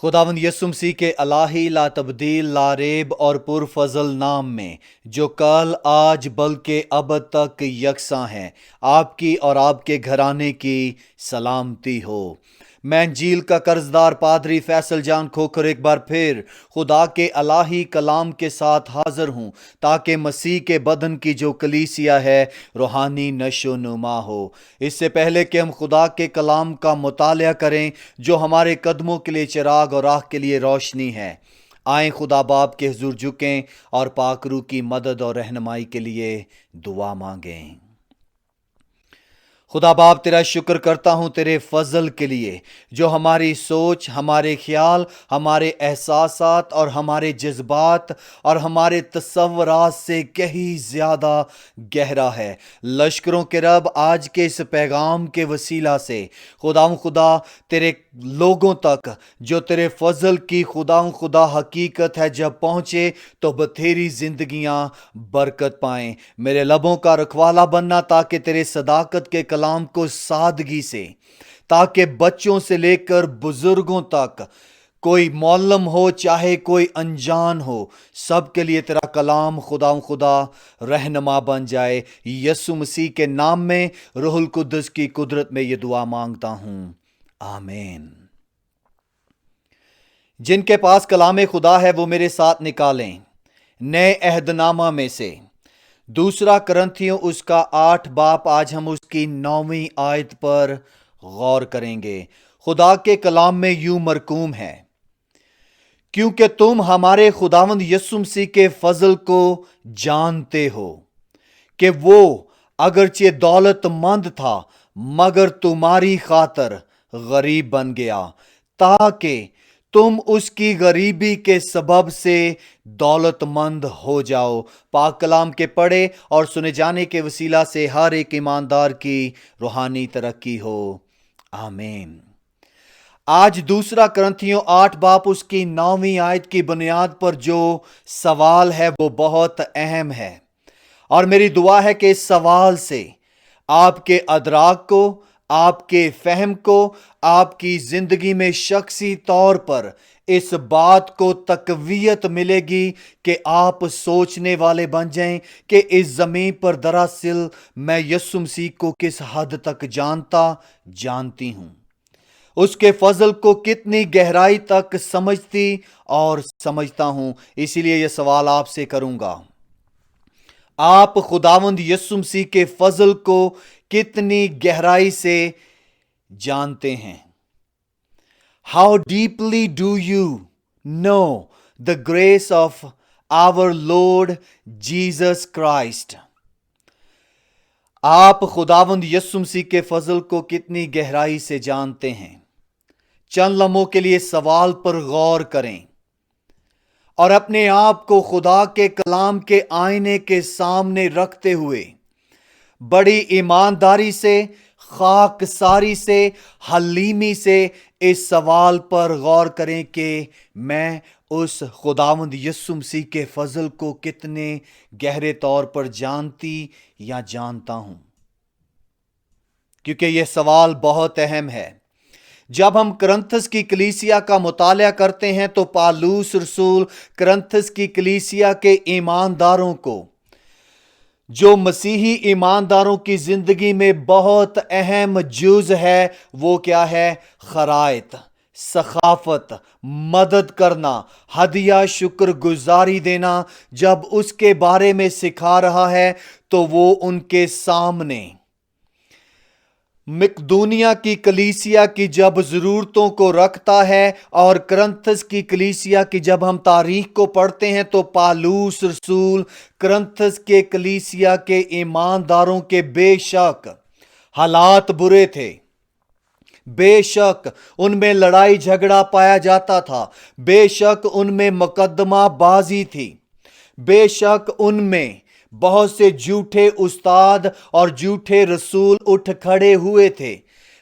خداوند یسوع مسیح کے الہی لا تبدیل لا ریب اور پرفضل نام میں جو کل آج بلکہ ابد تک یکساں ہے، آپ کی اور آپ کے گھرانے کی سلامتی ہو۔ میں انجیل کا قرضدار پادری فیصل جان کھوکھر ایک بار پھر خدا کے الہی کلام کے ساتھ حاضر ہوں تاکہ مسیح کے بدن کی جو کلیسیا ہے روحانی نشو نما ہو۔ اس سے پہلے کہ ہم خدا کے کلام کا مطالعہ کریں جو ہمارے قدموں کے لیے چراغ اور راہ کے لیے روشنی ہے، آئیں خدا باپ کے حضور جھکیں اور پاک روح کی مدد اور رہنمائی کے لیے دعا مانگیں۔ خدا باپ تیرا شکر کرتا ہوں تیرے فضل کے لیے جو ہماری سوچ، ہمارے خیال، ہمارے احساسات اور ہمارے جذبات اور ہمارے تصورات سے کہیں زیادہ گہرا ہے۔ لشکروں کے رب، آج کے اس پیغام کے وسیلہ سے خدا تیرے لوگوں تک جو تیرے فضل کی خدا حقیقت ہے جب پہنچے تو بتھیری زندگیاں برکت پائیں۔ میرے لبوں کا رکھوالا بننا تاکہ تیرے صداقت کے کلام کو سادگی سے، تاکہ بچوں سے لے کر بزرگوں تک کوئی معلم ہو چاہے کوئی انجان ہو، سب کے لیے تیرا کلام خدا رہنما بن جائے۔ یسوع مسیح کے نام میں روح القدس کی قدرت میں یہ دعا مانگتا ہوں، آمین۔ جن کے پاس کلام خدا ہے وہ میرے ساتھ نکالیں نئے عہد نامہ میں سے دوسرا کرنتھیوں اس کا 8 باب، آج ہم اس کی 9ویں آیت پر غور کریں گے۔ خدا کے کلام میں یوں مرقوم ہے، کیونکہ تم ہمارے خداوند یسوع مسیح کے فضل کو جانتے ہو کہ وہ اگرچہ دولت مند تھا مگر تمہاری خاطر غریب بن گیا تاکہ تم اس کی غریبی کے سبب سے دولت مند ہو جاؤ۔ پاک کلام کے پڑھے اور سنے جانے کے وسیلہ سے ہر ایک ایماندار کی روحانی ترقی ہو، آمین۔ آج دوسرا کرنتھیوں 8 باب اس کی 9ویں آیت کی بنیاد پر جو سوال ہے وہ بہت اہم ہے، اور میری دعا ہے کہ اس سوال سے آپ کے ادراک کو، آپ کے فہم کو، آپ کی زندگی میں شخصی طور پر اس بات کو تقویت ملے گی کہ آپ سوچنے والے بن جائیں کہ اس زمین پر دراصل میں یسوع مسیح کو کس حد تک جانتی ہوں، اس کے فضل کو کتنی گہرائی تک سمجھتی اور سمجھتا ہوں۔ اسی لیے یہ سوال آپ سے کروں گا، آپ خداوند یسوع مسیح کے فضل کو کتنی گہرائی سے جانتے ہیں؟ How deeply do you know the grace of our Lord Jesus Christ? آپ خداوند یسوع مسیح کے فضل کو کتنی گہرائی سے جانتے ہیں؟ چند لمحوں کے لیے سوال پر غور کریں اور اپنے آپ کو خدا کے کلام کے آئینے کے سامنے رکھتے ہوئے بڑی ایمانداری سے، خاکساری سے، حلیمی سے اس سوال پر غور کریں کہ میں اس خداوند یسوع مسیح کے فضل کو کتنے گہرے طور پر جانتی یا جانتا ہوں، کیونکہ یہ سوال بہت اہم ہے۔ جب ہم کرنتھس کی کلیسیا کا مطالعہ کرتے ہیں تو پالوس رسول کرنتھس کی کلیسیا کے ایمانداروں کو، جو مسیحی ایمانداروں کی زندگی میں بہت اہم جز ہے، وہ کیا ہے؟ خرائط، سخاوت، مدد کرنا، ہدیہ شکر گزاری دینا۔ جب اس کے بارے میں سکھا رہا ہے تو وہ ان کے سامنے مقدونیہ کی کلیسیا کی جب ضرورتوں کو رکھتا ہے، اور کرنتھس کی کلیسیا کی جب ہم تاریخ کو پڑھتے ہیں تو پالوس رسول کرنتھس کے کلیسیا کے ایمانداروں کے بے شک حالات برے تھے، بے شک ان میں لڑائی جھگڑا پایا جاتا تھا، بے شک ان میں مقدمہ بازی تھی، بے شک ان میں بہت سے جھوٹے استاد اور جھوٹے رسول اٹھ کھڑے ہوئے تھے،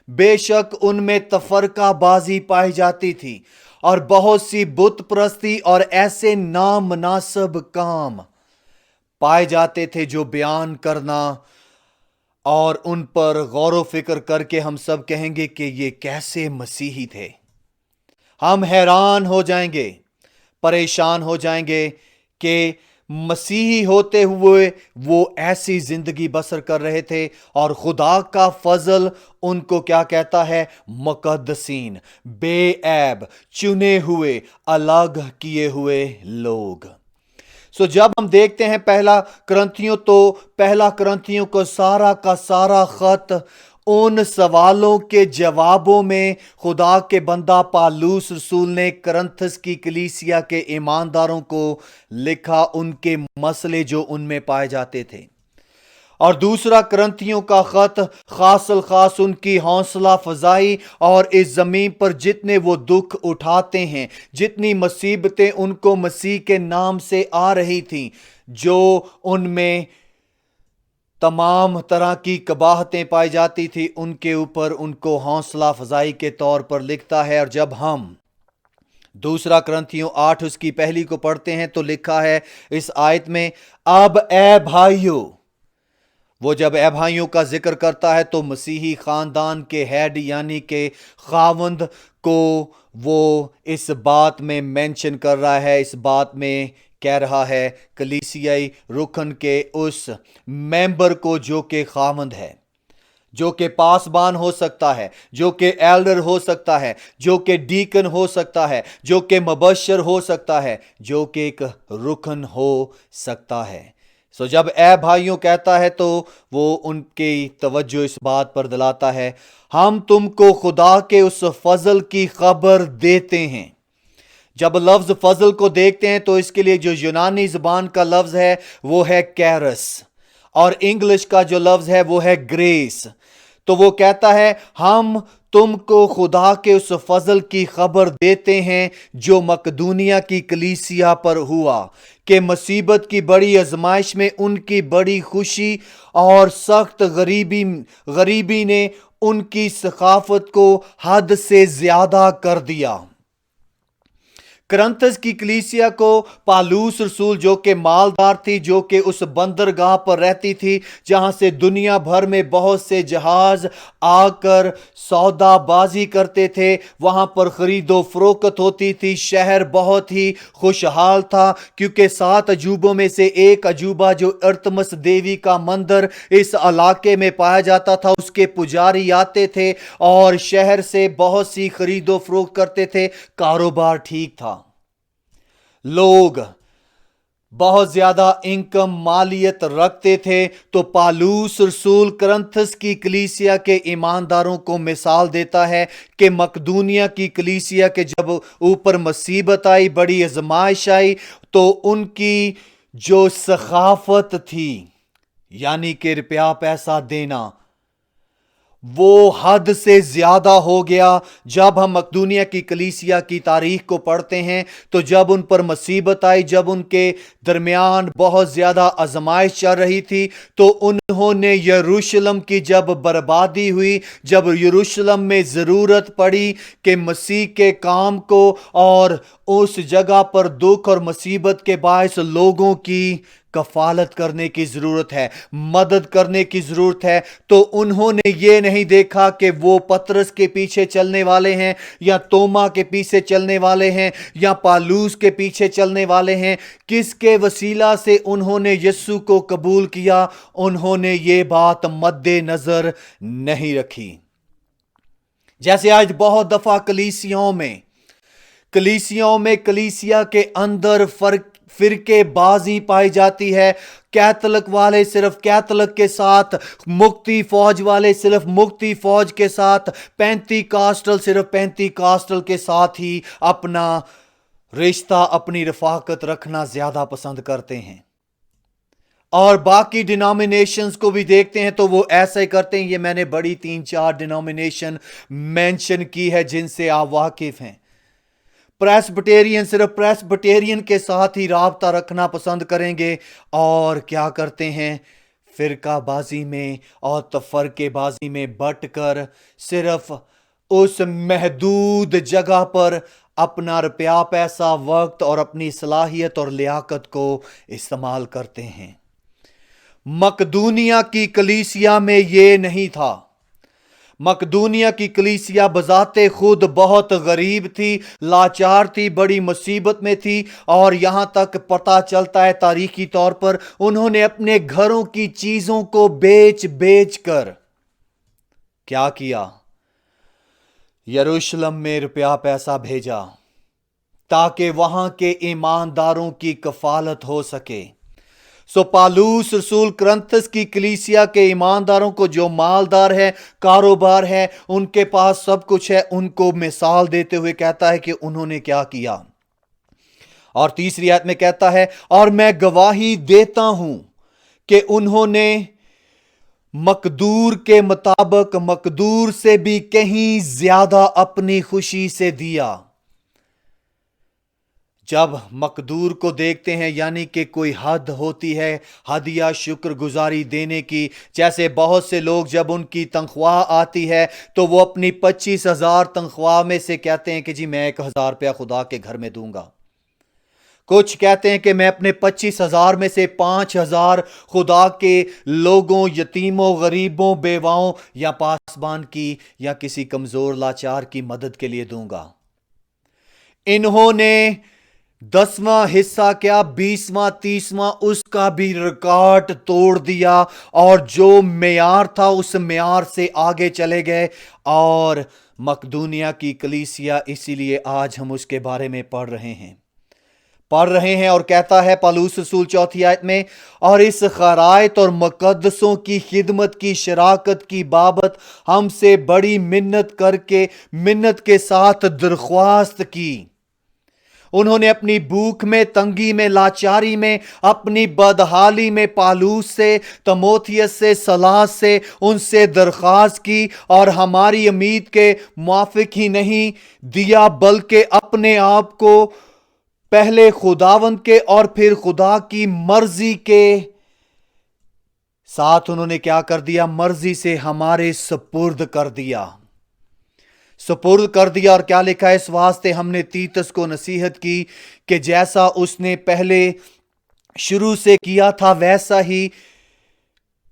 بے شک ان میں تفرقہ بازی پائی جاتی تھی، اور بہت سی بت پرستی اور ایسے نامناسب کام پائے جاتے تھے جو بیان کرنا، اور ان پر غور و فکر کر کے ہم سب کہیں گے کہ یہ کیسے مسیحی تھے۔ ہم حیران ہو جائیں گے، پریشان ہو جائیں گے کہ مسیحی ہوتے ہوئے وہ ایسی زندگی بسر کر رہے تھے، اور خدا کا فضل ان کو کیا کہتا ہے؟ مقدسین، بے عیب، چنے ہوئے، الگ کیے ہوئے لوگ۔ جب ہم دیکھتے ہیں پہلا کرنتھیوں، تو پہلا کرنتھیوں کو سارا کا سارا خط ان سوالوں کے جوابوں میں خدا کے بندہ پالوس رسول نے کرنتھس کی کلیسیا کے ایمانداروں کو لکھا، ان کے مسئلے جو ان میں پائے جاتے تھے۔ اور دوسرا کرنتھیوں کا خط خاص الخاص ان کی حوصلہ فزائی اور اس زمین پر جتنے وہ دکھ اٹھاتے ہیں، جتنی مصیبتیں ان کو مسیح کے نام سے آ رہی تھیں، جو ان میں تمام طرح کی قباحتیں پائی جاتی تھی، ان کے اوپر ان کو حوصلہ افزائی کے طور پر لکھتا ہے۔ اور جب ہم دوسرا کرنتھیوں 8 اس کی پہلی کو پڑھتے ہیں تو لکھا ہے اس آیت میں، اب اے بھائیو، وہ جب اے بھائیوں کا ذکر کرتا ہے تو مسیحی خاندان کے ہیڈ یعنی کہ خاوند کو وہ اس بات میں مینشن کر رہا ہے، اس بات میں کہہ رہا ہے کلیسیائی رکن کے اس ممبر کو جو کہ خاوند ہے، جو کہ پاسبان ہو سکتا ہے، جو کہ ایلڈر ہو سکتا ہے، جو کہ ڈیکن ہو سکتا ہے، جو کہ مبشر ہو سکتا ہے، جو کہ ایک رکن ہو سکتا ہے۔ جب اے بھائیوں کہتا ہے تو وہ ان کی توجہ اس بات پر دلاتا ہے، ہم تم کو خدا کے اس فضل کی خبر دیتے ہیں۔ جب لفظ فضل کو دیکھتے ہیں تو اس کے لیے جو یونانی زبان کا لفظ ہے وہ ہے کیرس، اور انگلش کا جو لفظ ہے وہ ہے گریس۔ تو وہ کہتا ہے ہم تم کو خدا کے اس فضل کی خبر دیتے ہیں جو مقدونیہ کی کلیسیا پر ہوا، کہ مصیبت کی بڑی آزمائش میں ان کی بڑی خوشی اور سخت غریبی نے ان کی ثقافت کو حد سے زیادہ کر دیا۔ کرنتھس کی کلیسیا کو پالوس رسول جو کہ مالدار تھی، جو کہ اس بندرگاہ پر رہتی تھی جہاں سے دنیا بھر میں بہت سے جہاز آ کر سودا بازی کرتے تھے، وہاں پر خرید و فروخت ہوتی تھی، شہر بہت ہی خوشحال تھا، کیونکہ 7 عجوبوں میں سے ایک عجوبہ جو ارتمس دیوی کا مندر اس علاقے میں پایا جاتا تھا، اس کے پجاری آتے تھے اور شہر سے بہت سی خرید و فروخت کرتے تھے، کاروبار ٹھیک تھا، لوگ بہت زیادہ انکم مالیت رکھتے تھے۔ تو پالوس رسول کرنتھس کی کلیسیا کے ایمانداروں کو مثال دیتا ہے کہ مقدونیہ کی کلیسیا کے جب اوپر مصیبت آئی، بڑی آزمائش آئی، تو ان کی جو ثقافت تھی یعنی کہ روپیہ پیسہ دینا، وہ حد سے زیادہ ہو گیا۔ جب ہم مقدونیہ کی کلیسیا کی تاریخ کو پڑھتے ہیں تو جب ان پر مصیبت آئی، جب ان کے درمیان بہت زیادہ آزمائش چل رہی تھی، تو انہوں نے یروشلم کی جب بربادی ہوئی، جب یروشلم میں ضرورت پڑی کہ مسیح کے کام کو اور اس جگہ پر دکھ اور مصیبت کے باعث لوگوں کی کفالت کرنے کی ضرورت ہے، مدد کرنے کی ضرورت ہے، تو انہوں نے یہ نہیں دیکھا کہ وہ پطرس کے پیچھے چلنے والے ہیں یا توما کے پیچھے چلنے والے ہیں یا پالوس کے پیچھے چلنے والے ہیں، کس کے وسیلہ سے انہوں نے یسوع کو قبول کیا، انہوں نے یہ بات مد نظر نہیں رکھی۔ جیسے آج بہت دفعہ کلیسیوں میں کلیسیا کے اندر فرقے بازی پائی جاتی ہے، کیتھولک والے صرف کیتھولک کے ساتھ، مکتی فوج والے صرف مکتی فوج کے ساتھ، پینتی کاسٹل صرف پینتی کاسٹل کے ساتھ ہی اپنا رشتہ، اپنی رفاقت رکھنا زیادہ پسند کرتے ہیں، اور باقی ڈینومینیشنز کو بھی دیکھتے ہیں تو وہ ایسا ہی کرتے ہیں۔ یہ میں نے بڑی 3-4 ڈینومینیشن مینشن کی ہے جن سے آپ واقف ہیں۔ پریسبٹیرین صرف پریسبٹیرین کے ساتھ ہی رابطہ رکھنا پسند کریں گے، اور کیا کرتے ہیں؟ فرقہ بازی میں اور تفرقے بازی میں بٹ کر صرف اس محدود جگہ پر اپنا روپیہ پیسہ، وقت اور اپنی صلاحیت اور لیاقت کو استعمال کرتے ہیں۔ مقدونیہ کی کلیسیا میں یہ نہیں تھا۔ مقدونیہ کی کلیسیا بذات خود بہت غریب تھی، لاچار تھی، بڑی مصیبت میں تھی، اور یہاں تک پتہ چلتا ہے تاریخی طور پر انہوں نے اپنے گھروں کی چیزوں کو بیچ بیچ کر کیا کیا؟ یروشلم میں روپیہ پیسہ بھیجا تاکہ وہاں کے ایمانداروں کی کفالت ہو سکے۔ سو پالوس رسول کرنتھس کی کلیسیا کے ایمانداروں کو، جو مالدار ہے، کاروبار ہے، ان کے پاس سب کچھ ہے، ان کو مثال دیتے ہوئے کہتا ہے کہ انہوں نے کیا کیا۔ اور تیسری آیت میں کہتا ہے، اور میں گواہی دیتا ہوں کہ انہوں نے مقدور کے مطابق مقدور سے بھی کہیں زیادہ اپنی خوشی سے دیا۔ جب مقدور کو دیکھتے ہیں، یعنی کہ کوئی حد ہوتی ہے ہدیہ شکر گزاری دینے کی، جیسے بہت سے لوگ جب ان کی تنخواہ آتی ہے تو وہ اپنی 25,000 تنخواہ میں سے کہتے ہیں کہ جی میں 1,000 روپیہ خدا کے گھر میں دوں گا۔ کچھ کہتے ہیں کہ میں اپنے 25,000 میں سے 5,000 خدا کے لوگوں، یتیموں، غریبوں، بیواؤں یا پاسبان کی یا کسی کمزور لاچار کی مدد کے لیے دوں گا۔ انہوں نے 10واں حصہ کیا، 20واں 30واں اس کا بھی ریکارڈ توڑ دیا، اور جو معیار تھا اس معیار سے آگے چلے گئے۔ اور مقدونیہ کی کلیسیا، اسی لیے آج ہم اس کے بارے میں پڑھ رہے ہیں اور کہتا ہے پالوس رسول 4 آیت میں، اور اس خرائط اور مقدسوں کی خدمت کی شراکت کی بابت ہم سے بڑی منت کے ساتھ درخواست کی۔ انہوں نے اپنی بھوک میں، تنگی میں، لاچاری میں، اپنی بدحالی میں پالوس سے، تموتھیس سے، سلاس سے ان سے درخواست کی، اور ہماری امید کے موافق ہی نہیں دیا بلکہ اپنے آپ کو پہلے خداوند کے اور پھر خدا کی مرضی کے ساتھ انہوں نے کیا کر دیا؟ مرضی سے ہمارے سپرد کر دیا۔ اور کیا لکھا ہے؟ اس واسطے ہم نے تیتس کو نصیحت کی کہ جیسا اس نے پہلے شروع سے کیا تھا ویسا ہی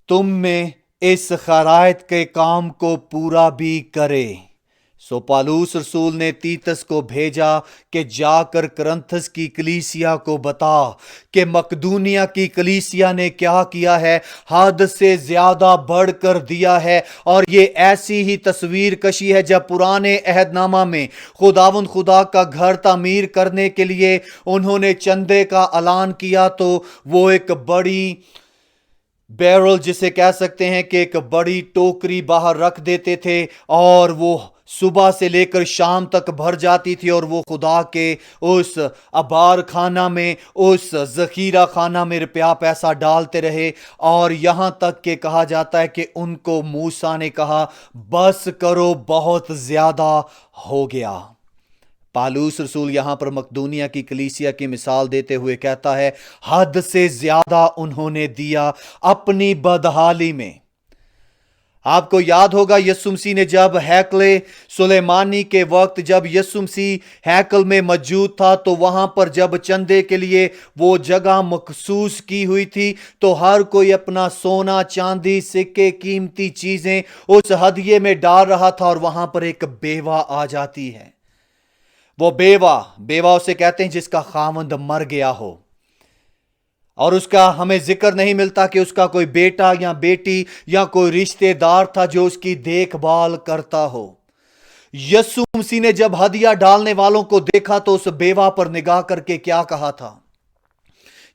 تم میں اس خرائط کے کام کو پورا بھی کرے۔ سو پالوس رسول نے تیتس کو بھیجا کہ جا کر کرنتھس کی کلیسیا کو بتا کہ مقدونیہ کی کلیسیا نے کیا کیا ہے، حد سے زیادہ بڑھ کر دیا ہے۔ اور یہ ایسی ہی تصویر کشی ہے جب پرانے عہد نامہ میں خداوند خدا کا گھر تعمیر کرنے کے لیے انہوں نے چندے کا اعلان کیا تو وہ ایک بڑی بیرل، جسے کہہ سکتے ہیں کہ ایک بڑی ٹوکری باہر رکھ دیتے تھے، اور وہ صبح سے لے کر شام تک بھر جاتی تھی، اور وہ خدا کے اس ابار خانہ میں، اس ذخیرہ خانہ میں روپیہ پیسہ ڈالتے رہے۔ اور یہاں تک کہ کہا جاتا ہے کہ ان کو موسیٰ نے کہا بس کرو، بہت زیادہ ہو گیا۔ پالوس رسول یہاں پر مقدونیہ کی کلیسیا کی مثال دیتے ہوئے کہتا ہے حد سے زیادہ انہوں نے دیا اپنی بدحالی میں۔ آپ کو یاد ہوگا یسوع مسیح نے جب ہیکل سلیمانی کے وقت جب یسوع مسیح ہیکل میں موجود تھا تو وہاں پر جب چندے کے لیے وہ جگہ مخصوص کی ہوئی تھی تو ہر کوئی اپنا سونا، چاندی، سکے، قیمتی چیزیں اس ہدیے میں ڈال رہا تھا، اور وہاں پر ایک بیوہ آ جاتی ہے۔ وہ بیوہ اسے کہتے ہیں جس کا خاوند مر گیا ہو، اور اس کا ہمیں ذکر نہیں ملتا کہ اس کا کوئی بیٹا یا بیٹی یا کوئی رشتہ دار تھا جو اس کی دیکھ بھال کرتا ہو۔ یسوع مسیح نے جب ہدیہ ڈالنے والوں کو دیکھا تو اس بیوہ پر نگاہ کر کے کیا کہا تھا؟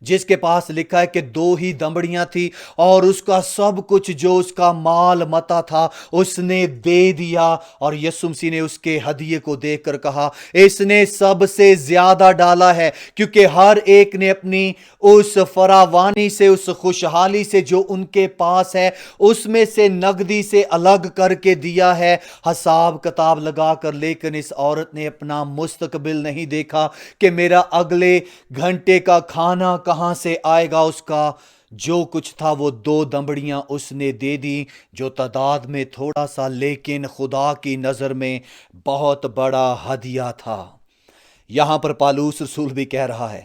جس کے پاس لکھا ہے کہ 2 ہی دمڑیاں تھی اور اس کا سب کچھ جو اس کا مال متا تھا اس نے دے دیا، اور یسوع مسیح نے اس کے ہدیے کو دیکھ کر کہا اس نے سب سے زیادہ ڈالا ہے، کیونکہ ہر ایک نے اپنی اس فراوانی سے، اس خوشحالی سے جو ان کے پاس ہے، اس میں سے نقدی سے الگ کر کے دیا ہے حساب کتاب لگا کر۔ لیکن اس عورت نے اپنا مستقبل نہیں دیکھا کہ میرا اگلے گھنٹے کا کھانا کہاں سے آئے گا۔ اس کا جو کچھ تھا وہ 2 دمڑیاں اس نے دے دی، جو تعداد میں تھوڑا سا لیکن خدا کی نظر میں بہت بڑا ہدیہ تھا۔ یہاں پر پالوس رسول بھی کہہ رہا ہے